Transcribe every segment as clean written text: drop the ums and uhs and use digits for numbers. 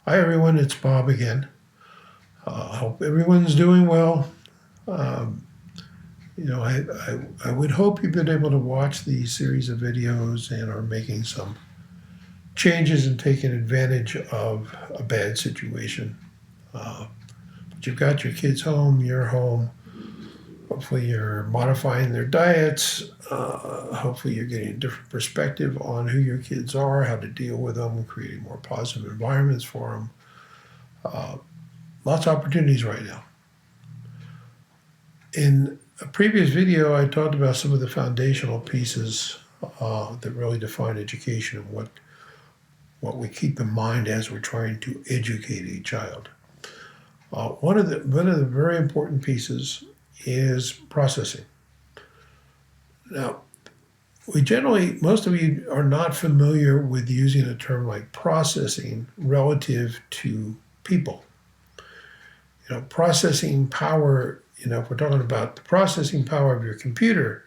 Hi everyone, it's Bob again. Hope everyone's doing well. Um, I would hope you've been able to watch the series of videos and are making some changes and taking advantage of a bad situation. Uh, but you've got your kids home, you're home. Hopefully you're modifying their diets. Hopefully you're getting a different perspective on who your kids are, how to deal with them, creating more positive environments for them. Uh, Lots of opportunities right now. In a previous video, I talked about some of the foundational pieces that really define education and what we keep in mind as we're trying to educate a child. One of the very important pieces is processing. Now, most of you are not familiar with using a term like processing relative to people. Processing power, if we're talking about the processing power of your computer,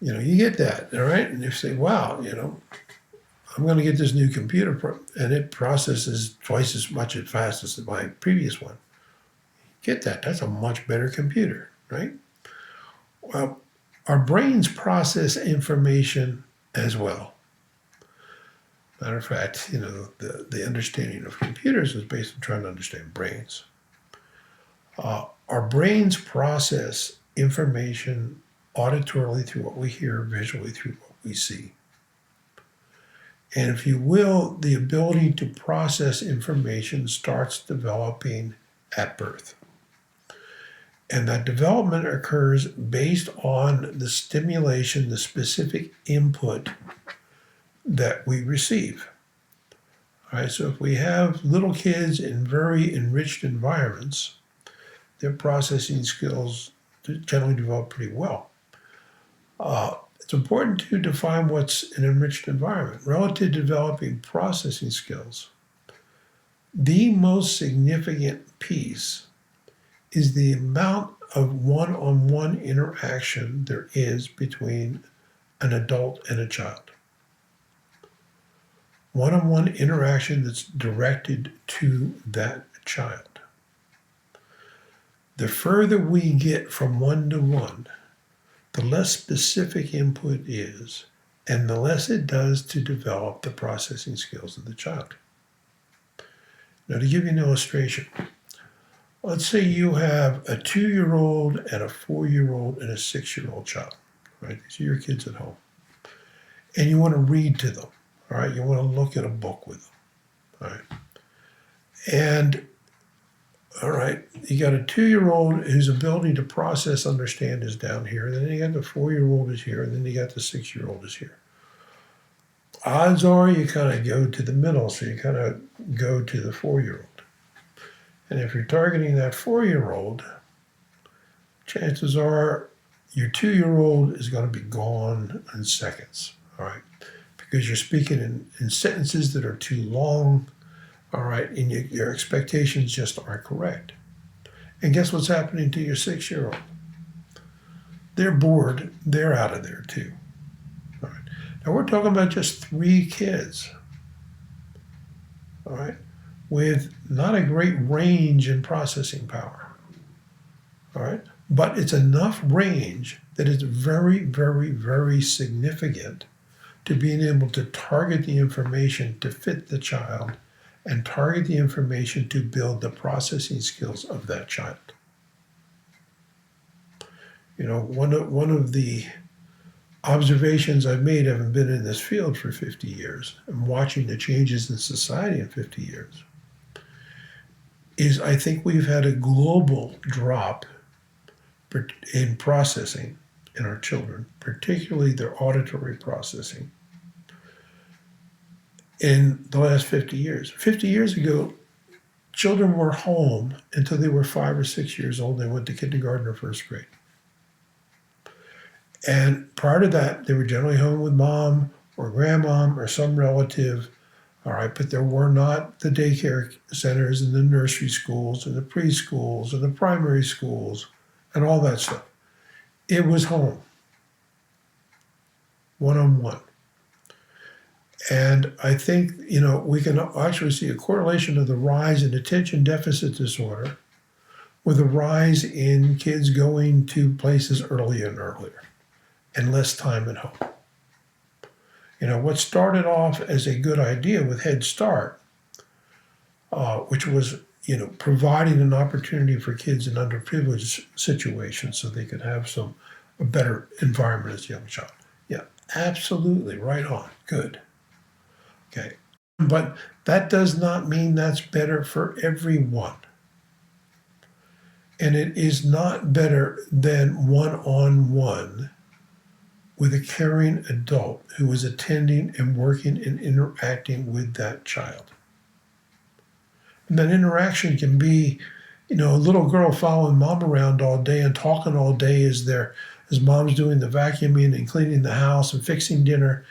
you get that, all right? And you say, wow, I'm going to get this new computer and it processes twice as much as fast as my previous one. Get that. That's a much better computer, right? Well, our brains process information as well. Matter of fact, the understanding of computers is based on trying to understand brains. Our brains process information auditorily through what we hear, visually through what we see. And if you will, the ability to process information starts developing at birth. And that development occurs based on the stimulation, the specific input that we receive. All right, so if we have little kids in very enriched environments, their processing skills generally develop pretty well. It's important to define what's an enriched environment. Relative to developing processing skills, the most significant piece is the amount of one-on-one interaction there is between an adult and a child. One-on-one interaction that's directed to that child. The further we get from one-to-one, the less specific input is, and the less it does to develop the processing skills of the child. Now, to give you an illustration, let's say you have a 2-year-old and a 4-year-old and a 6-year-old child, right? These are your kids at home. And you want to read to them, all right? You want to look at a book with them, all right? And all right, you got a 2-year-old whose ability to process, understand is down here. Then you got the 4-year-old is here, and then you got the 6-year-old is here. Odds are you kind of go to the middle, so you kind of go to the 4-year-old. And if you're targeting that 4-year-old, chances are your 2-year-old is going to be gone in seconds, all right? Because you're speaking in sentences that are too long, all right, and your expectations just aren't correct. And guess what's happening to your 6-year-old? They're bored. They're out of there too. All right. Now we're talking about just 3 kids, all right, with not a great range in processing power, all right? But it's enough range that it's very, very, very significant to being able to target the information to fit the child and target the information to build the processing skills of that child. One of the observations I've made, having been in this field for 50 years and watching the changes in society in 50 years, is I think we've had a global drop in processing in our children, particularly their auditory processing, in the last 50 years. 50 years ago, children were home until they were 5 or 6 years old. They went to kindergarten or first grade. And prior to that, they were generally home with mom or grandmom or some relative, all right, but there were not the daycare centers and the nursery schools and the preschools and the primary schools and all that stuff. It was home, one-on-one. And I think, we can actually see a correlation of the rise in attention deficit disorder with a rise in kids going to places earlier and earlier and less time at home. What started off as a good idea with Head Start, which was, providing an opportunity for kids in underprivileged situations so they could have a better environment as a young child. Yeah, absolutely, right on, good. Okay, but that does not mean that's better for everyone. And it is not better than one-on-one with a caring adult who is attending and working and interacting with that child. And that interaction can be, a little girl following mom around all day and talking all day as mom's doing the vacuuming and cleaning the house and fixing dinner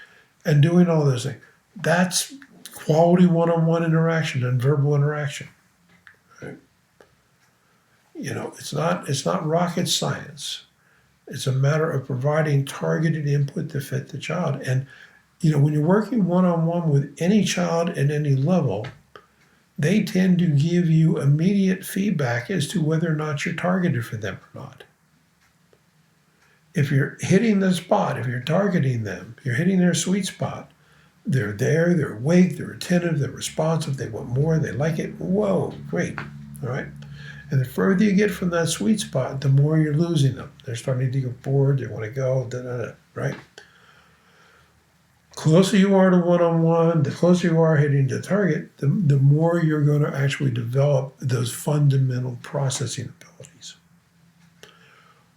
and doing all those things. That's quality one-on-one interaction and verbal interaction. Right? It's not rocket science. It's a matter of providing targeted input to fit the child. And, when you're working one-on-one with any child at any level, they tend to give you immediate feedback as to whether or not you're targeted for them or not. If you're hitting the spot, if you're targeting them, you're hitting their sweet spot, they're there, they're awake, they're attentive, they're responsive, they want more, they like it. Whoa, great. All right. And the further you get from that sweet spot, the more you're losing them. They're starting to get bored, they want to go, right? Closer you are to one-on-one, the closer you are hitting the target, the more you're going to actually develop those fundamental processing abilities.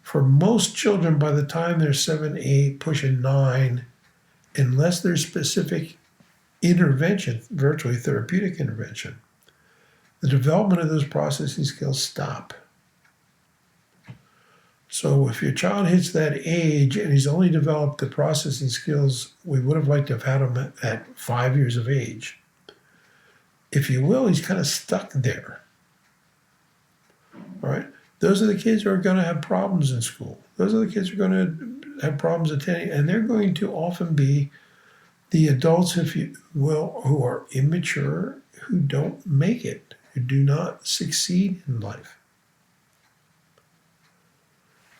For most children, by the time they're 7, 8, pushing 9, unless there's specific intervention, virtually therapeutic intervention, the development of those processing skills stop. So if your child hits that age and he's only developed the processing skills we would have liked to have had him at 5 years of age, if you will, he's kind of stuck there. All right? Those are the kids who are going to have problems in school. Those are the kids who are going to have problems attending, and they're going to often be the adults, if you will, who are immature, who don't make it, who do not succeed in life.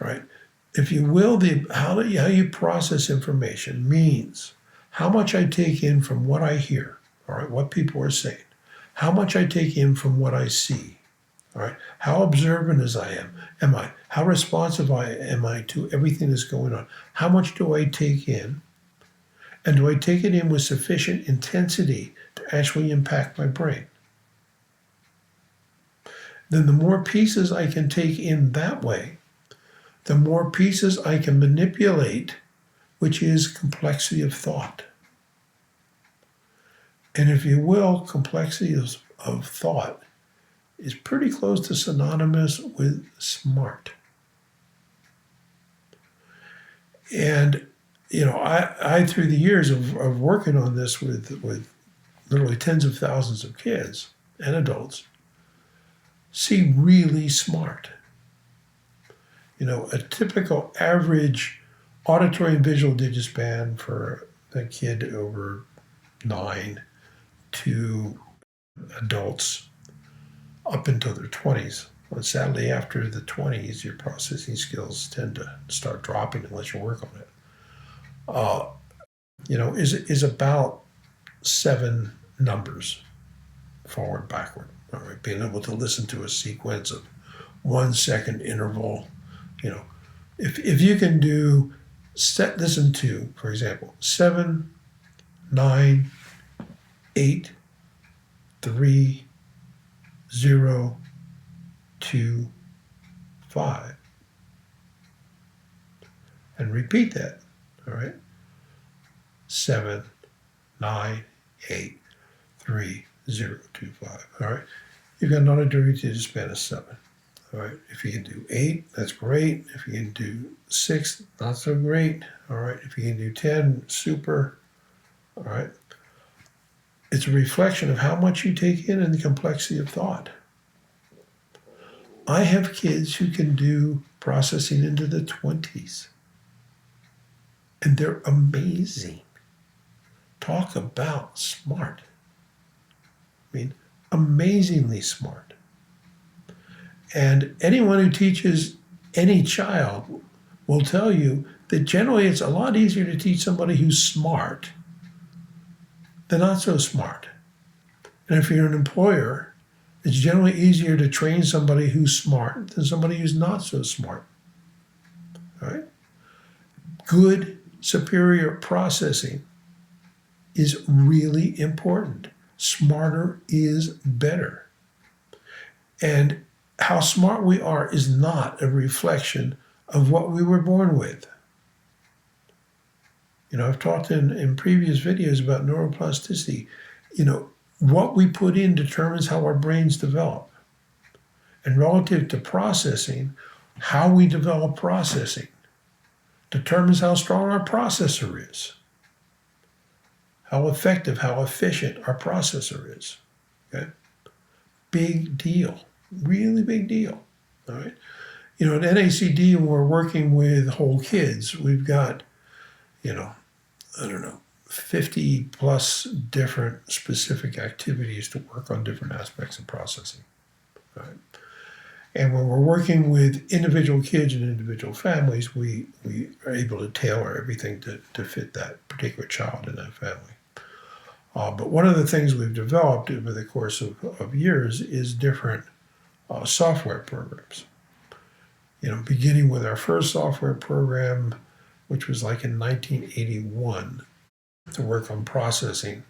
Right? If you will, how you process information means how much I take in from what I hear, all right, what people are saying, how much I take in from what I see, all right, how observant as I am I, how responsive am I to everything that's going on, how much do I take in, and do I take it in with sufficient intensity to actually impact my brain? Then the more pieces I can take in that way, the more pieces I can manipulate, which is complexity of thought. And if you will, complexity of thought is pretty close to synonymous with smart. And, I through the years of working on this with literally tens of thousands of kids and adults, see really smart. A typical average auditory and visual digispan for a kid over 9 to adults up until their 20s. Well, sadly, after the 20s, your processing skills tend to start dropping unless you work on it. Is about 7 numbers, forward, backward. All right, being able to listen to a sequence of 1 second interval. If you can listen to, for example, 7, 9, 8, 3, 0, 2, 5. And repeat that, all right? 7, 9, 8, 3, 0, 2, 5, all right? You've got an auditory digispan of 7. All right, if you can do 8, that's great. If you can do 6, not so great. All right, if you can do 10, super. All right. It's a reflection of how much you take in and the complexity of thought. I have kids who can do processing into the 20s. And they're amazing. talk about smart. I mean, amazingly smart. And anyone who teaches any child will tell you that generally it's a lot easier to teach somebody who's smart than not so smart. And if you're an employer, it's generally easier to train somebody who's smart than somebody who's not so smart. All right? Good, superior processing is really important. Smarter is better. And how smart we are is not a reflection of what we were born with. I've talked in previous videos about neuroplasticity. What we put in determines how our brains develop. And relative to processing, how we develop processing determines how strong our processor is, how effective, how efficient our processor is. Okay? Big deal. Really big deal. All right. At NACD, when we're working with whole kids, we've got, 50 plus different specific activities to work on different aspects of processing. Right? And when we're working with individual kids and individual families, we are able to tailor everything to fit that particular child in that family. But one of the things we've developed over the course of years is different software programs. Beginning with our first software program, which was like in 1981, to work on processing,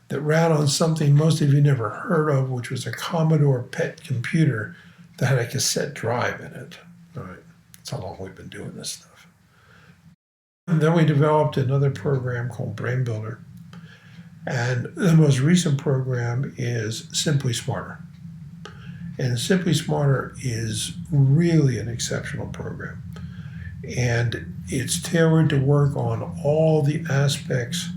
that ran on something most of you never heard of, which was a Commodore PET computer that had a cassette drive in it. All right, that's how long we've been doing this stuff. And then we developed another program called Brain Builder. And the most recent program is Simply Smarter. And Simply Smarter is really an exceptional program. And it's tailored to work on all the aspects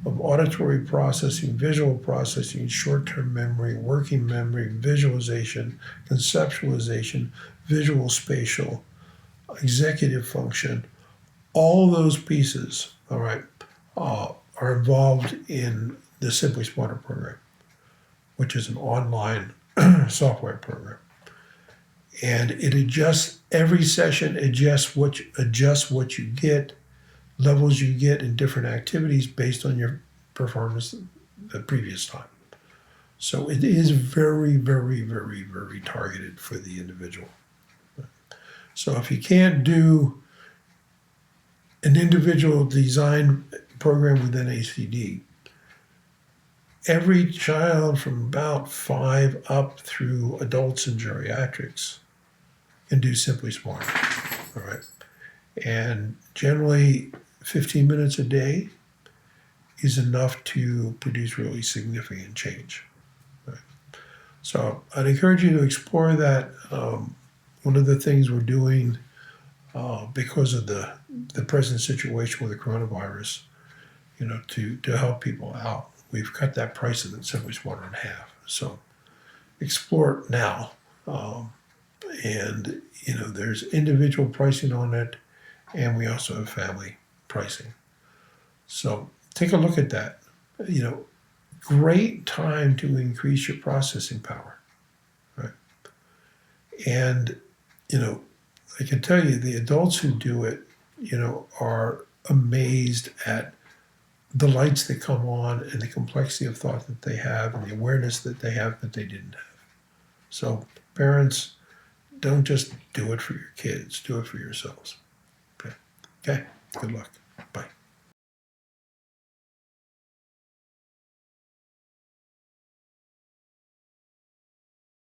of auditory processing, visual processing, short-term memory, working memory, visualization, conceptualization, visual spatial, executive function. All those pieces, all right, are involved in the Simply Smarter program, which is an online software program. And it adjusts every session, adjusts what you get, levels you get in different activities based on your performance the previous time. So it is very, very, very, very targeted for the individual. So if you can't do an individual design program within ACD, every child from about 5 up through adults and geriatrics can do Simply Smart. All right. And generally 15 minutes a day is enough to produce really significant change. Right. So I'd encourage you to explore that. One of the things we're doing because of the present situation with the coronavirus, to help people out, we've cut that price of the Simply Smarter in half. So explore it now. And there's individual pricing on it, and we also have family pricing. So take a look at that. Great time to increase your processing power, right? And I can tell you, the adults who do it, are amazed at the lights that come on and the complexity of thought that they have and the awareness that they have that they didn't have. So parents, don't just do it for your kids, do it for yourselves. Okay? Good luck.